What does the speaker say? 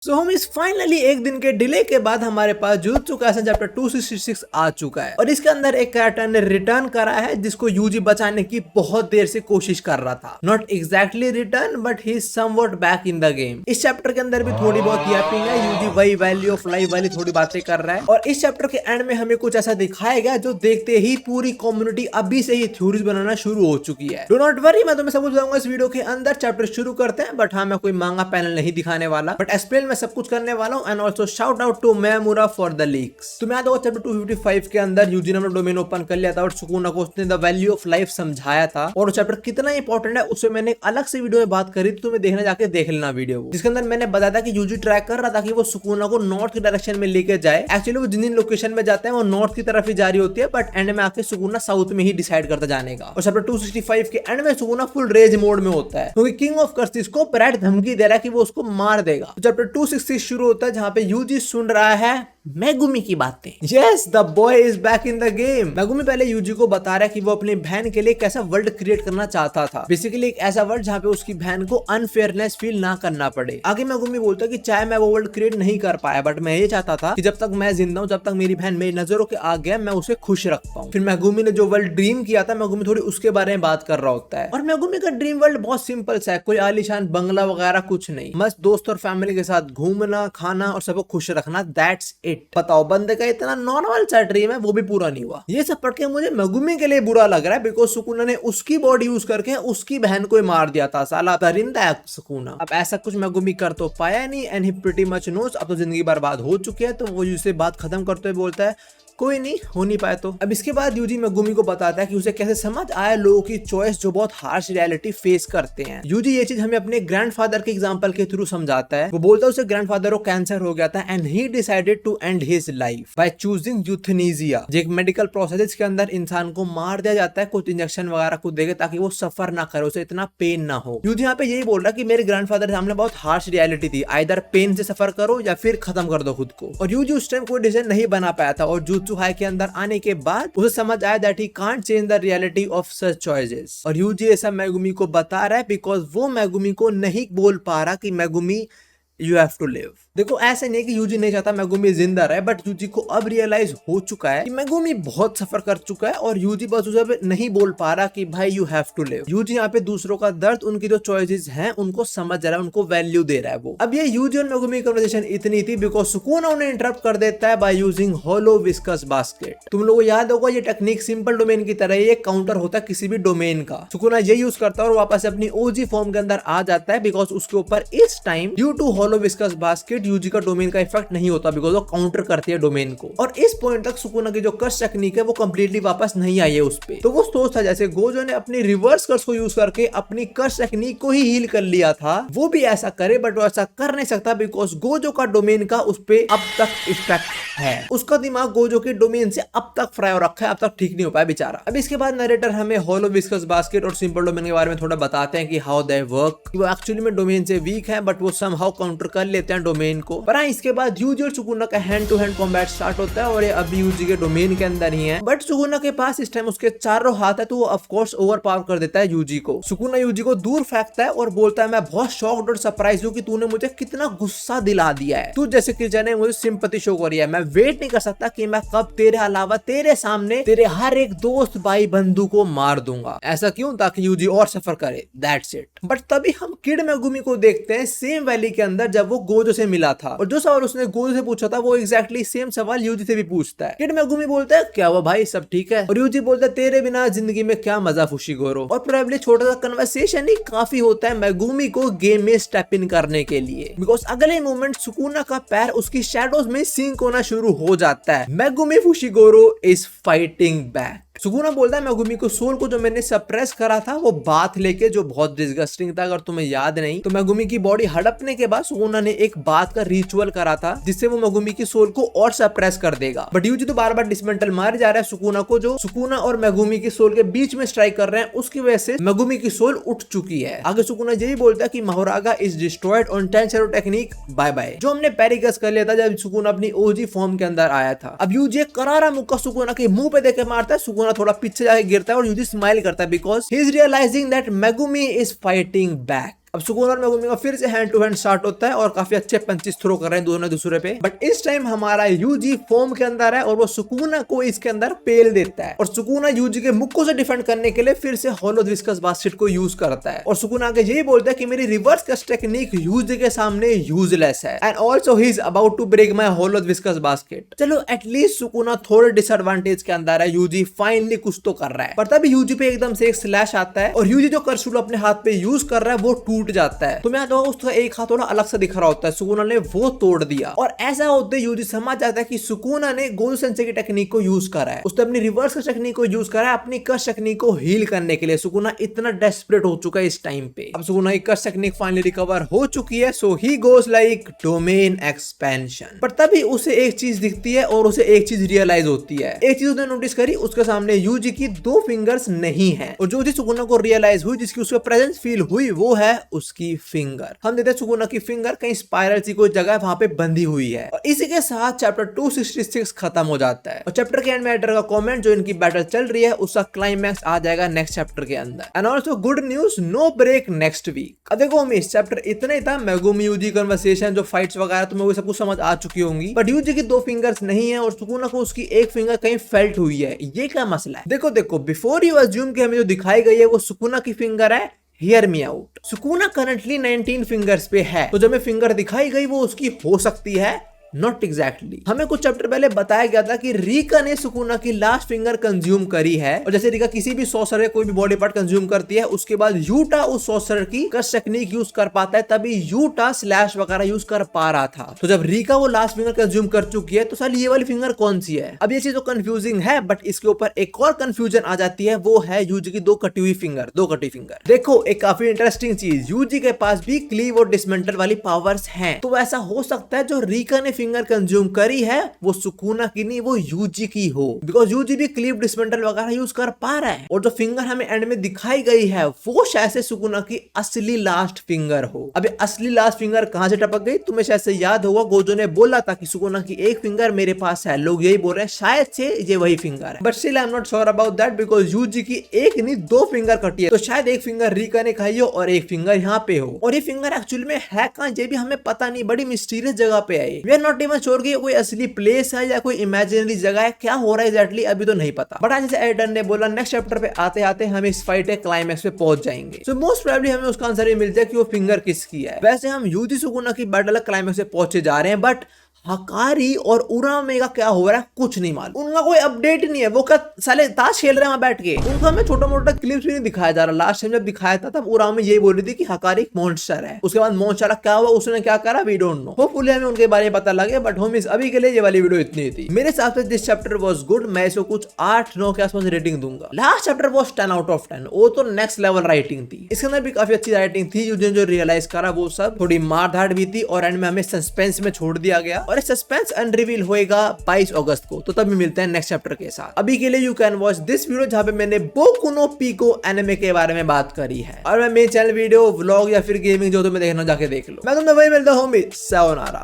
सो हम इस फाइनली एक दिन के डिले के बाद हमारे पास जुजुत्सु काइसेन चैप्टर 266 आ चुका है और इसके अंदर एक कैरेक्टर ने रिटर्न करा है जिसको यूजी बचाने की बहुत देर से कोशिश कर रहा था। Not exactly return but he is somewhat back in the game. इस चैप्टर के अंदर भी थोड़ी बहुत यापिंग है, यूजी वही वैल्यू ऑफ लाइफ वाली थोड़ी बातें कर रहा है और इस चैप्टर के एंड में हमें कुछ ऐसा दिखाया गया जो देखते ही पूरी कम्युनिटी अभी से ही थ्योरीज बनाना शुरू हो चुकी है। डू नॉट वरी, मैं तुम्हें सब कुछ बताऊंगा इस वीडियो के अंदर। चैप्टर शुरू करते हैं, बट हाँ मैं कोई मांगा पैनल नहीं दिखाने वाला, बट एक्सप्लेन मैं सब कुछ करने वाला हूं। And also shout out to मैमुरा फॉर द लीक्स। तुम्हें याद होगा चैप्टर 255 के अंदर यूजी ने अपना डोमेन ओपन कर लिया था और सुकुना को उसने द वैल्यू ऑफ लाइफ समझाया था और वो चैप्टर कितना इंपॉर्टेंट है उससे मैंने अलग से वीडियो में बात करी, तो तुम्हें देखने जाके देख लेना वीडियो, जिसके अंदर मैंने बताया था कि यूजी ट्राई कर रहा था कि वो सुकुना को नॉर्थ की डायरेक्शन में लेके जाए। एक्चुअली वो जिन लोकेशन में जाते हैं वो नॉर्थ की तरफ ही जारी होती है, बट एंड में आके सुकुना साउथ में ही डिसाइड करता जाने का। और चैप्टर 265 के एंड में सुकुना फुल रेज मोड में होता है क्योंकि किंग ऑफ कर्सिस को ब्रैड धमकी दे रहा है कि वो उसको मार देगा। चैप्टर 260 शुरू होता है जहां पे यूजी सुन रहा है मेगुमी की बातें। Yes, the boy is back in the game. Megumi पहले यूजी को बता रहा है कि वो अपनी बहन के लिए एक ऐसा वर्ल्ड क्रिएट करना चाहता था, बेसिकली एक ऐसा वर्ल्ड जहाँ पे उसकी बहन को अनफेयरनेस फील ना करना पड़े। आगे मेगुमी बोलता है कि चाहे मैं वो वर्ल्ड क्रिएट नहीं कर पाया, बट मैं ये चाहता था कि जब तक मैं जिंदा हूँ, जब तक मेरी बहन मेरी नजरों के आगे मैं उसे खुश रख पाऊँ। फिर मेगुमी ने जो वर्ल्ड ड्रीम किया था, मेगुमी थोड़ी उसके बारे में बात कर रहा होता है और मेगुमी का ड्रीम वर्ल्ड बहुत सिंपल सा है, कोई आलीशान बंगला वगैरह कुछ नहीं, बस दोस्त और फैमिली के साथ घूमना, खाना और सबको खुश रखना, दैट्स इट। बताओ, बंदे का इतना नॉर्मल सा ड्रीम है वो भी पूरा नहीं हुआ। ये सब पढ़ के मुझे मेगुमी के लिए बुरा लग रहा है बिकॉज सुकुना ने उसकी बॉडी यूज करके उसकी बहन को मार दिया था। साला दरिंदा है सुकुना। अब ऐसा कुछ मेगुमी कर तो पाया नहीं and he pretty much knows अब तो जिंदगी बर्बाद हो चुकी है, तो वो यूजी बात खत्म करते हुए बोलता है कोई नहीं, हो नहीं पाए तो। अब इसके बाद यूजी मेगुमी को बताता है कि उसे कैसे समझ आया लोगों की चॉइस जो बहुत हार्श रियलिटी फेस करते हैं। यूजी ये चीज हमें अपने ग्रैंडफादर के एग्जांपल के थ्रू समझाता है। वो बोलता है उसे ग्रैंडफादर को कैंसर हो गया था and he decided to end his life by choosing euthanasia, जो एक मेडिकल प्रोसेस जिसके अंदर इंसान को मार दिया जाता है कुछ इंजेक्शन वगैरह को देके ताकि वो सफर ना करे, उसे इतना पेन ना हो। यूजी यहाँ पे यही बोल रहा है कि मेरे ग्रैंडफादर सामने बहुत हार्श रियलिटी थी, आइदर पेन से सफर करो या फिर खत्म कर दो खुद को। और यूजी उस टाइम कोई डिसीजन नहीं बना पाया था और जुत्सु हाई के अंदर के बाद उसे समझ आया that he can't change the reality of such choices. और यूजी ऐसा मेगुमी को बता रहा है बिकॉज वो मेगुमी को नहीं बोल पा रहा कि Megumi you have to live. देखो ऐसे नहीं कि यूजी नहीं चाहता मेगुमी जिंदा रहे, बट यूजी को अब रियलाइज हो चुका है कि मेगुमी बहुत सफर कर चुका है और यूजी बस उसे नहीं बोल पा रहा कि भाई यू हैव टू लिव। यूजी यहाँ पे दूसरों का दर्द, उनकी जो चॉइसेस हैं उनको समझ रहा है, उनको वैल्यू दे रहा है वो। अब ये यूजी और मेगुमी कन्वर्सेशन इतनी थी बिकॉज सुकुना उन्हें इंटरप्ट कर देता है by using hollow viscous basket. तुम लोगों को याद होगा ये टेक्निक सिंपल डोमेन की तरह ये काउंटर होता है किसी भी डोमेन का। सुकुना ये यूज करता है और वापस अपनी ओजी फॉर्म के अंदर आ जाता है बिकॉज उसके ऊपर इस time due to hollow viscous basket Yuji का डोमेन का इफेक्ट नहीं होता बिकॉज वो काउंटर करती है डोमेन को। और इस पॉइंट तक सुकुना की जो कर्स टेक्निक है वो कंप्लीटली वापस नहीं आई है उस पे। तो वो सोचता जैसे गोजो ने अपनी रिवर्स कर्स को यूज करके अपनी कर्स टेक्निक को ही हील कर लिया था, वो भी ऐसा करे, बट वो ऐसा कर नहीं सकता बिकॉज गोजो का डोमेन का उस पे अब तक इफेक्ट है। उसका दिमाग गोजो के डोमेन से अब तक फ्राई हो रखा है, अब तक ठीक नहीं हो पाया बेचारा। अब इसके बाद नरेटर हमें होलो विस्कस बास्केट और सिंपल डोमेन के बारे में थोड़ा बताते हैं कि हाउ दे वर्क। वो एक्चुअली में डोमेन से वीक है बट वो समहाउ काउंटर कर लेते हैं डोमेन को। पर इसके बाद यूजी और सुकुना का hand to hand combat start होता है और ये अभी यूजी के डोमेन के अंदर ही है, बट सुकुना के पास इस टाइम उसके चारों हाथ है तो वो ऑफ कोर्स ओवर पावर कर देता है यूजी को। सुकुना यूजी को दूर फेंकता है और बोलता है मैं बहुत शॉक्ड और सरप्राइज हूँ कि तूने मुझे कितना गुस्सा दिला दिया है। तू जैसे क्रिएचर ने मुझे सिंपैथी शो करी है, मैं वेट नहीं कर सकता कि मैं कब तेरे अलावा तेरे सामने तेरे हर एक दोस्त भाई बंधु को मार दूंगा। ऐसा क्यों? ताकि यूजी और सफर करे, दैट्स इट। बट तभी हम किड मेगुमी को देखते हैं सेम वैली के अंदर जब वो गोजो से मिला था और जो सवाल उसने गोजो से पूछा था वो एग्जैक्टली सेम सवाल यूजी से भी पूछता है। किड मेगुमी बोलता है क्या हुआ भाई, सब ठीक है? और यूजी बोलता है तेरे बिना जिंदगी में क्या मजा फुशिगोरो। और प्रोबेबली छोटा सा कन्वर्सेशन ही काफी होता है मेगुमी को गेम में स्टेप इन करने के लिए बिकॉज अगले मोमेंट सुकुना का पैर उसकी शैडोज में सिंक होना शुरू हो जाता है। Megumi Fushiguro is fighting back. Sukuna बोलता है मेगुमी को सोल को जो मैंने सप्रेस करा था वो बात लेके, जो बहुत डिस्गस्टिंग था। अगर तुम्हें याद नहीं तो मेगुमी की बॉडी हड़पने के बाद सुकुना ने एक बात का रिचुअल करा था जिससे वो मेगुमी की सोल को और सप्रेस कर देगा। बट यूजी तो बार बार डिसमेंटल मार जा रहा है सुकुना को, जो सुकुना और मेगुमी की सोल के बीच में स्ट्राइक कर रहे हैं, उसकी वजह से मेगुमी की सोल उठ चुकी है। आगे सुकुना यही बोलता है कि Mahoraga is destroyed on 10 shadow technique, bye bye, जो हमने पेरिगस कर लिया था जब सुकुना अपनी ओजी फॉर्म के अंदर आया था। अब यूजी एक करारा मुक्का सुकुना के मुंह पे देके मारता है, सुकुना थोड़ा पीछे जाके गिरता है और यूजी स्माइल करता है because he is realizing that Megumi is fighting back. अब सुकुना और मेगुमी का फिर से हैंड टू हैंड स्टार्ट होता है और काफी अच्छे पंचेस थ्रो कर रहे हैं दोनों दूसरे पे। बट इस टाइम हमारा यूजी फॉर्म के अंदर है और वो सुकुना को इसके अंदर पेल देता है और सुकुना यूजी के मुक्को से डिफेंड करने के लिए फिर से होलो विस्कस बास्केट को यूज करता है और सुकुना आगे यही बोलता है कि मेरी रिवर्स कस्ट टेक्निक यूजी के सामने यूजलेस है and also he is about to break my hollow viscous basket. चलो एटलीस्ट सुकुना थोड़े डिसएडवांटेज के अंदर है, यूजी फाइनली कुछ तो कर रहा है। पर तभी यूजी पे एकदम से एक स्लैश आता है और यूजी जो कर्सूल अपने हाथ पे यूज कर रहा है वो टूट जाता है। तुम्हें याद होगा उसका एक हाथ थोड़ा अलग से दिख रहा होता है, सुकुना ने वो तोड़ दिया और ऐसा होते यूजी समझ जाता है कि सुकुना ने गोजो सेंसेई की टेक्निक को यूज करा है, उसने अपनी रिवर्स कस्ट टेक्निक को यूज करा है अपनी कस्ट टेक्निक को हील करने के लिए। सुकुना इतना डेस्परेट हो चुका है इस टाइम पे। अब सुकुना की कस्ट टेक्निक फाइनली रिकवर हो चुकी है, so he goes like domain expansion. पर तभी उसे एक चीज दिखती है और उसे एक चीज रियलाइज होती है। एक चीज उसने नोटिस करी, उसके सामने यूजी की 2 फिंगर्स नहीं है और जो चीज सुकुना को रियलाइज हुई, जिसकी उसके प्रेजेंस फील हुई, वो है उसकी फिंगर। हम देखते हैं सुकुना की फिंगर कहीं स्पाइरल सी कोई जगह वहां पे बंधी हुई है और इसी के साथ चैप्टर 266 खत्म हो जाता है और चैप्टर के एंड में एडर का कमेंट जो इनकी बैटल चल रही है उसका क्लाइमैक्स आ जाएगा नेक्स्ट चैप्टर के अंदर। And also good news, no break next week. अब देखो मिस चैप्टर इतना ही था, मेगुमी यूजी कन्वर्सेशन जो फाइट्स वगैरह तुम्हें वो सब कुछ समझ आ चुकी होंगी। बट यूजी की 2 फिंगर्स नहीं है और सुकुना को उसकी एक फिंगर कहीं फेल्ट हुई है, ये क्या मसला है? देखो बिफोर यू अज्यूम कि हमें जो दिखाई गई है वो सुकुना की फिंगर है, hear me out. Sukuna currently 19 fingers पे है, तो जब मैं फिंगर दिखाई गई वो उसकी हो सकती है, नॉट एग्जैक्टली। हमें कुछ चैप्टर पहले बताया गया था कि रीका ने सुकुना की लास्ट फिंगर कंज्यूम करी है और जैसे रीका किसी भी सॉर्सरर कोई भी बॉडी पार्ट कंज्यूम करती है उसके बाद यूटा उस सॉर्सरर की कस्ट टेक्निक यूज कर पाता है, तभी यूटा स्लैश वगैरह यूज कर पा रहा था। तो जब रीका वो लास्ट फिंगर कंज्यूम कर चुकी है तो साल ये वाली फिंगर कौन सी है? अब ये चीज तो कंफ्यूजिंग है, बट इसके ऊपर एक और कंफ्यूजन आ जाती है, वो है यूजी की 2 कटी हुई फिंगर। देखो एक काफी इंटरेस्टिंग चीज, यूजी के पास भी क्लीव और डिसमेंटल वाली पावर्स हैं, तो ऐसा हो सकता है जो रीका ने फिंगर कंज्यूम करी है वो सुकुना की नहीं, वो यूजी की हो, बिकॉज यूजी भी क्लीव डिसमेंटल वगैरह यूज कर पा रहा है और जो फिंगर हमें एंड में दिखाई गई है वो शायद से सुकुना की असली लास्ट फिंगर हो। अब असली लास्ट फिंगर कहां से टपक गई? तुम्हें शायद से याद होगा गोजो ने बोला था कि सुकुना की एक फिंगर मेरे पास है, लोग यही बोल रहे हैं शायद से ये वही फिंगर है, but still I am not sure about that because Yuji की एक नहीं 2 फिंगर कटी है, तो शायद एक फिंगर रीका ने खाई हो और एक फिंगर यहाँ पे हो और ये फिंगर एक्चुअली में है कहां ये भी हमें पता नहीं, बड़ी मिस्टीरियस जगह पे है। We are not even sure कि कोई असली प्लेस है या कोई इमेजिनरी जगह है, क्या हो रहा है एग्जैक्टली अभी तो नहीं पता। बट आज जैसे एडर ने बोला नेक्स्ट चैप्टर पे आते आते हम इस फाइट के क्लाइमैक्स पे पहुंच जाएंगे, सो मोस्ट प्रोबेबली हमें उसका आंसर ये मिल जाए कि वो फिंगर किसकी है। वैसे हम यूजी सुकुना की बैटल क्लाइमैक्स पे पहुंचे जा रहे हैं, बट हकारी और उरामे का क्या हो रहा है कुछ नहीं मालूम, उनका कोई अपडेट नहीं है। वो क्या साले ताश खेल रहे हैं वहां बैठ के, उनका हमें छोटा मोटा क्लिप्स भी नहीं दिखाया जा रहा। लास्ट टाइम जब दिखाया था तब उरामे यही बोल रही थी कि हकारी एक मॉन्स्टर है, उसके बाद मॉन्स्टर क्या हुआ, उसने क्या करा, वी डोंट नो। होपफुली हमें उनके बारे में पता लगे, बट होमिस अभी के लिए ये वाली वीडियो इतनी थी। मेरे हिसाब से दिस चैप्टर वाज गुड, मैं इसको कुछ 8-9 के आसपास रेटिंग दूंगा। Last chapter was 10 out of 10, वो तो नेक्स्ट लेवल राइटिंग थी, इसके अंदर भी काफी अच्छी राइटिंग थी। जो रियलाइज करा वो सब, थोड़ी मारधाड़ भी थी और एंड में हमें सस्पेंस में छोड़ दिया गया और सस्पेंस रिवील होएगा 22 अगस्त को, तो तभी मिलते हैं नेक्स्ट चैप्टर के साथ। अभी के लिए you can watch this video जहां पे मैंने बोकु नो पिको एनिमे के बारे में बात करी है और मैं मेरे चैनल वीडियो व्लॉग या फिर गेमिंग जो तुम्हें देखना जाके देख लो। मैं तुम्हें वही मिलता हूँ, सायोनारा।